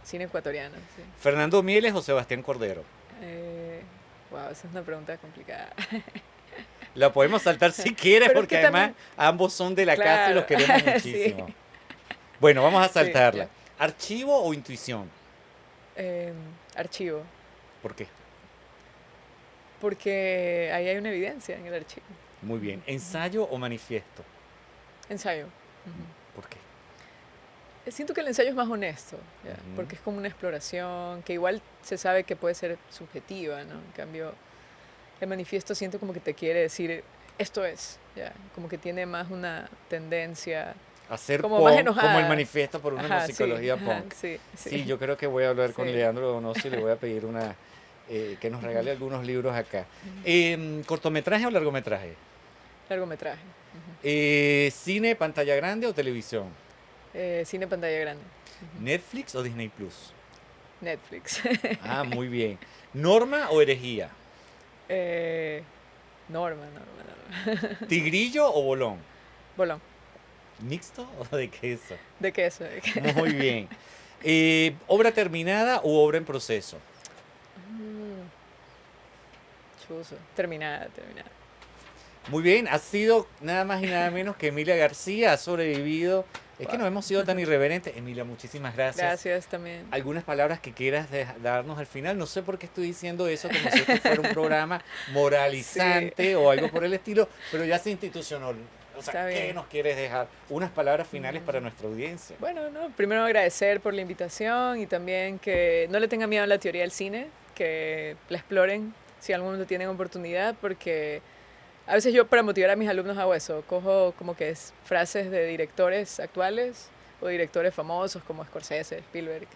Speaker 2: Cine ecuatoriano, sí.
Speaker 1: ¿Fernando Mieles o Sebastián Cordero?
Speaker 2: Eh, wow, esa es una pregunta complicada.
Speaker 1: La podemos saltar si quieres,
Speaker 2: Pero es
Speaker 1: porque
Speaker 2: que
Speaker 1: además
Speaker 2: también,
Speaker 1: ambos son de la casa y los
Speaker 2: claro,
Speaker 1: queremos
Speaker 2: sí,
Speaker 1: muchísimo. Bueno, vamos a
Speaker 2: sí,
Speaker 1: saltarla.
Speaker 2: ya.
Speaker 1: ¿Archivo o intuición?
Speaker 2: Em, Archivo,
Speaker 1: ¿Por qué?
Speaker 2: porque ahí hay una evidencia en el archivo.
Speaker 1: Muy bien. ¿Ensayo o manifiesto?
Speaker 2: Ensayo.
Speaker 1: ¿Por qué?
Speaker 2: Siento que el ensayo es más honesto, ¿ya?
Speaker 1: Ujú.
Speaker 2: Porque es como una exploración que igual se sabe que puede ser subjetiva, ¿no? En cambio, el manifiesto siento como que te quiere decir, esto es, ¿ya? Como que tiene más una tendencia,
Speaker 1: Hacer
Speaker 2: como más
Speaker 1: punk como el
Speaker 2: enojada.
Speaker 1: manifiesto por una
Speaker 2: Ajá, sí,
Speaker 1: musicología
Speaker 2: ajá,
Speaker 1: punk.
Speaker 2: sí, sí,
Speaker 1: Sí, yo creo que voy a hablar con
Speaker 2: sí.
Speaker 1: Leandro Donosio y le voy a pedir que nos regale algunos libros acá.
Speaker 2: Ujú.
Speaker 1: ¿Cortometraje o largometraje?
Speaker 2: Largometraje.
Speaker 1: ¿Cine, pantalla grande o televisión?
Speaker 2: Cine pantalla grande.
Speaker 1: ¿Netflix o Disney Plus?
Speaker 2: Netflix.
Speaker 1: Ah, muy bien. ¿Norma o herejía?
Speaker 2: Eh, Norma.
Speaker 1: ¿Tigrillo o bolón?
Speaker 2: Bolón.
Speaker 1: ¿Mixto o de queso?
Speaker 2: De queso.
Speaker 1: Muy bien. ¿Obra terminada u obra en proceso?
Speaker 2: Mm, Chuzo. Terminada.
Speaker 1: Muy bien, ha sido nada más y nada menos que Emilia García, ha sobrevivido. Es que
Speaker 2: Wow.
Speaker 1: no hemos sido tan irreverentes. Emilia, muchísimas gracias.
Speaker 2: Gracias también.
Speaker 1: Algunas palabras que quieras darnos al final. No sé por qué estoy diciendo eso como si esto fuera un programa
Speaker 2: Sí,
Speaker 1: moralizante o algo por el estilo, pero ya se institucionó. O
Speaker 2: está
Speaker 1: sea, ¿qué
Speaker 2: bien.
Speaker 1: nos quieres dejar? Unas palabras finales para
Speaker 2: Mm,
Speaker 1: nuestra audiencia.
Speaker 2: Bueno, no, primero agradecer por la invitación y también que no le tengan miedo a la teoría del cine, que la exploren si en algún momento tienen oportunidad, porque a veces yo para motivar a mis alumnos hago eso, cojo como que es frases de directores actuales o directores famosos como Scorsese, Spielberg,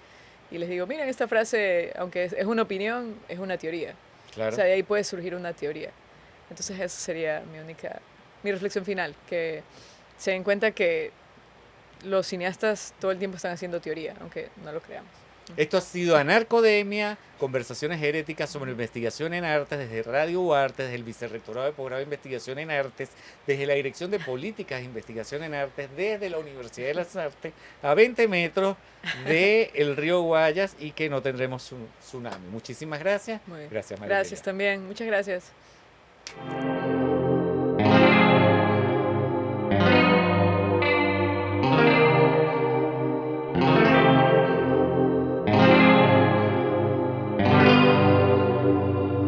Speaker 2: y les digo, miren, esta frase, aunque es una opinión, es una teoría. O
Speaker 1: Claro.
Speaker 2: sea, de ahí puede surgir una teoría. Entonces esa sería mi reflexión final, que se den cuenta que los cineastas todo el tiempo están haciendo teoría, aunque no lo creamos.
Speaker 1: Esto ha sido Anarcodemia, conversaciones heréticas sobre investigación en artes desde Radio UARTE, desde el Vicerrectorado de Posgrado de Investigación en Artes, desde la Dirección de Políticas de Investigación en Artes, desde la Universidad de las Artes, a 20 metros del río Guayas y que no tendremos un tsunami. Muchísimas gracias.
Speaker 2: Muy bien.
Speaker 1: Gracias, María
Speaker 2: Gracias
Speaker 1: Eugenia.
Speaker 2: también. Muchas gracias.